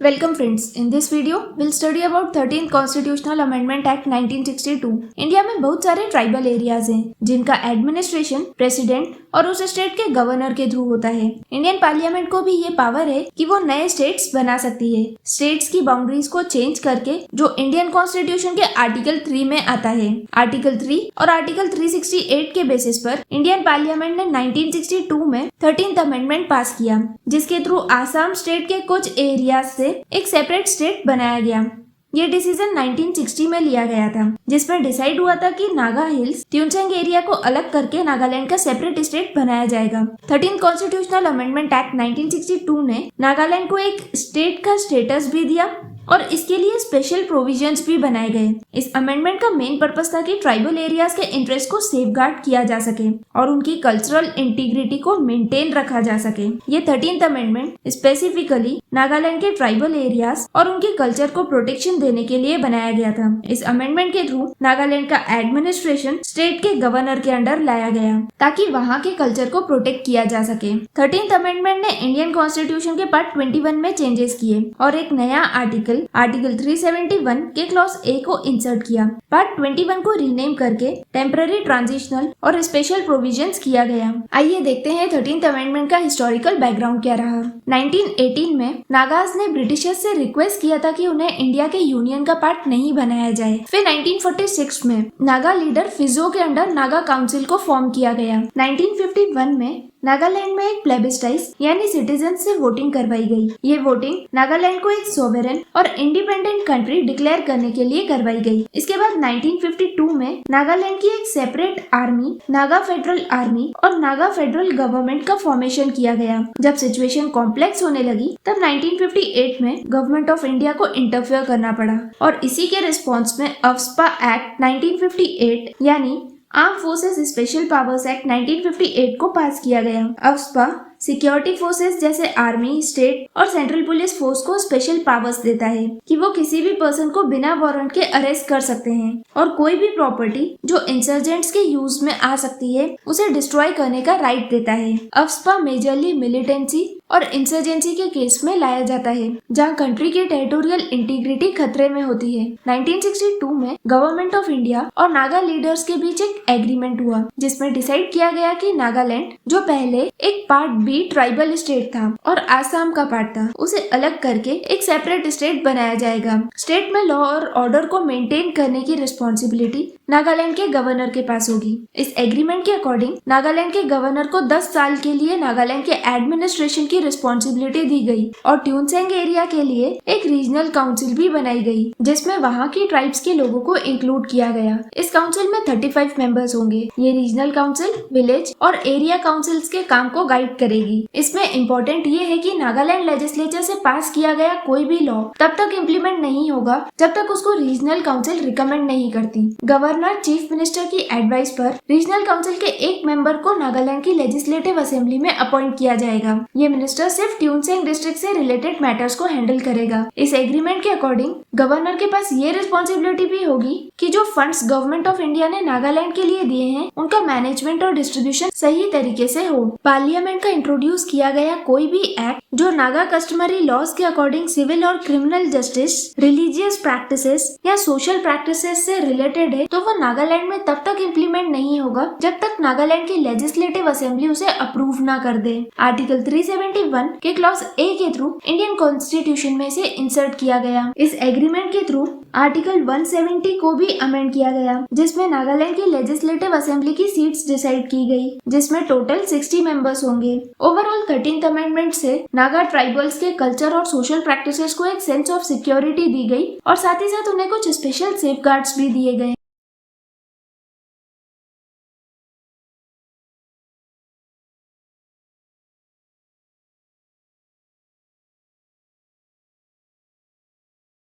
Welcome friends. In this video, we'll study about 13th Constitutional Amendment Act 1962. India में बहुत सारे tribal areas हैं जिनका एडमिनिस्ट्रेशन प्रेसिडेंट और उस स्टेट के गवर्नर के थ्रू होता है। इंडियन पार्लियामेंट को भी ये पावर है कि वो नए स्टेट्स बना सकती है। स्टेट्स की बाउंड्रीज को चेंज करके जो इंडियन कॉन्स्टिट्यूशन के आर्टिकल 3 में आता है। आर्टिकल 3 और आर्टिकल 368 के बेसिस पर इंडियन पार्लियामेंट ने 1962 में 13th अमेंडमेंट पास किया, जिसके थ्रू आसाम स्टेट के कुछ एरियाज से एक सेपरेट स्टेट बनाया गया। ये डिसीजन 1960 में लिया गया था, जिसमें डिसाइड हुआ था कि नागा हिल्स ट्यूनसेंग एरिया को अलग करके नागालैंड का सेपरेट स्टेट बनाया जाएगा। 13th कॉन्स्टिट्यूशनल अमेंडमेंट एक्ट 1962 ने नागालैंड को एक स्टेट का स्टेटस भी दिया और इसके लिए स्पेशल प्रोविजंस भी बनाए गए। इस अमेंडमेंट का मेन पर्पस था कि ट्राइबल एरियाज के इंटरेस्ट को सेफगार्ड किया जा सके और उनकी कल्चरल इंटीग्रिटी को मेंटेन रखा जा सके। ये 13th अमेंडमेंट स्पेसिफिकली नागालैंड के ट्राइबल एरियाज और उनके कल्चर को प्रोटेक्शन देने के लिए बनाया गया था। इस अमेंडमेंट के थ्रू नागालैंड का एडमिनिस्ट्रेशन स्टेट के गवर्नर के अंडर लाया गया ताकि वहाँ के कल्चर को प्रोटेक्ट किया जा सके। 13th अमेंडमेंट ने इंडियन कॉन्स्टिट्यूशन के पार्ट 21 में चेंजेस किए और एक नया आर्टिकल 371 के क्लॉज ए को इंसर्ट किया। पार्ट 21 को रीनेम करके टेम्पररी, ट्रांजिशनल और स्पेशल प्रोविजंस किया गया। आइए देखते हैं 13th अमेंडमेंट का हिस्टोरिकल बैकग्राउंड क्या रहा। 1918 में नागाज ने ब्रिटिशर्स से रिक्वेस्ट किया था कि उन्हें इंडिया के यूनियन का पार्ट नहीं बनाया जाए। फिर 1946 में नागा लीडर फिजो के अंडर नागा काउंसिल को फॉर्म किया गया। 1951 में नागालैंड में एक प्लेबिस्टाइज यानी सिटीजन से वोटिंग करवाई गई। ये वोटिंग नागालैंड को एक सोवेरेन और इंडिपेंडेंट कंट्री डिक्लेयर करने के लिए करवाई गई। इसके बाद 1952 में नागालैंड की एक separate army, Naga federal army और नागा फेडरल गवर्नमेंट का फॉर्मेशन किया गया। जब सिचुएशन कॉम्प्लेक्स होने लगी तब 1958 में गवर्नमेंट ऑफ इंडिया को इंटरफेयर करना पड़ा और इसी के रिस्पॉन्स में अफ्स्पा एक्ट 1958 यानी arm forces special powers act 1958 को पास किया गया। अफ्स्पा सिक्योरिटी फोर्सेस जैसे आर्मी, स्टेट और सेंट्रल पुलिस फोर्स को स्पेशल पावर्स देता है कि वो किसी भी पर्सन को बिना वारंट के अरेस्ट कर सकते हैं और कोई भी प्रॉपर्टी जो इंसर्जेंट्स के यूज में आ सकती है उसे डिस्ट्रॉय करने का राइट देता है। अफ्स्पा मेजरली मिलिटेंसी और इंसर्जेंसी के केस में लाया जाता है जहां कंट्री की टेरिटोरियल इंटीग्रिटी खतरे में होती है। 1962 में गवर्नमेंट ऑफ इंडिया और नागा लीडर्स के बीच एक एग्रीमेंट हुआ जिसमें डिसाइड किया गया कि नागालैंड, जो पहले एक पार्ट बी ट्राइबल स्टेट था और आसाम का पार्ट था, उसे अलग करके एक सेपरेट स्टेट बनाया जाएगा। स्टेट में लॉ और ऑर्डर को मेंटेन करने की रिस्पॉन्सिबिलिटी नागालैंड के गवर्नर के पास होगी। इस एग्रीमेंट के अकॉर्डिंग नागालैंड के गवर्नर को 10 साल के लिए नागालैंड के एडमिनिस्ट्रेशन की रिस्पॉन्सिबिलिटी दी गई और ट्यूनसेंग एरिया के लिए एक रीजनल काउंसिल भी बनाई गई जिसमें वहाँ की ट्राइब्स के लोगों को इंक्लूड किया गया। इस काउंसिल में 35 मेंबर्स होंगे। ये रीजनल काउंसिल, विलेज और एरिया काउंसिल्स के काम को गाइड करेगी। इसमें इम्पोर्टेंट ये है कि नागालैंड लेजिस्लेचर से पास किया गया कोई भी लॉ तब तक इम्प्लीमेंट नहीं होगा जब तक उसको रीजनल काउंसिल रिकमेंड नहीं करती। गवर्नर चीफ मिनिस्टर की एडवाइस पर रीजनल काउंसिल के एक मेंबर को नागालैंड की लेजिस्लेटिव असेंबली में अपॉइंट किया जाएगा। ये मिनिस्टर सिर्फ ट्यूनसेंग डिस्ट्रिक्ट से रिलेटेड मैटर्स को हैंडल करेगा। इस एग्रीमेंट के अकॉर्डिंग गवर्नर के पास ये रिस्पॉन्सिबिलिटी भी होगी कि जो फंड्स गवर्नमेंट ऑफ इंडिया ने नागालैंड के लिए दिए हैं उनका मैनेजमेंट और डिस्ट्रीब्यूशन सही तरीके से हो। पार्लियामेंट का इंट्रोड्यूस किया गया कोई भी एक्ट जो नागा कस्टमरी लॉज के अकॉर्डिंग सिविल और क्रिमिनल जस्टिस, रिलीजियस प्रैक्टिसेस या सोशल प्रैक्टिसेस से रिलेटेड है तो वो नागालैंड में तब तक इम्प्लीमेंट नहीं होगा जब तक नागालैंड की लेजिस्लेटिव असेंबली उसे अप्रूव ना कर दे। आर्टिकल 371 के क्लॉज ए के थ्रू इंडियन कॉन्स्टिट्यूशन में से इंसर्ट किया गया। इस एग्रीमेंट के थ्रू आर्टिकल 170 को भी अमेंड किया गया जिसमें नागालैंड की लेजिस्लेटिव असेंबली की सीट्स डिसाइड की गई जिसमें टोटल 60 मेंबर्स होंगे। ओवरऑल 13th अमेंडमेंट से नागा ट्राइबल्स के कल्चर और सोशल प्रैक्टिसेस को एक सेंस ऑफ सिक्योरिटी दी गई और साथ ही साथ उन्हें कुछ स्पेशल सेफगार्ड्स भी दिए गए।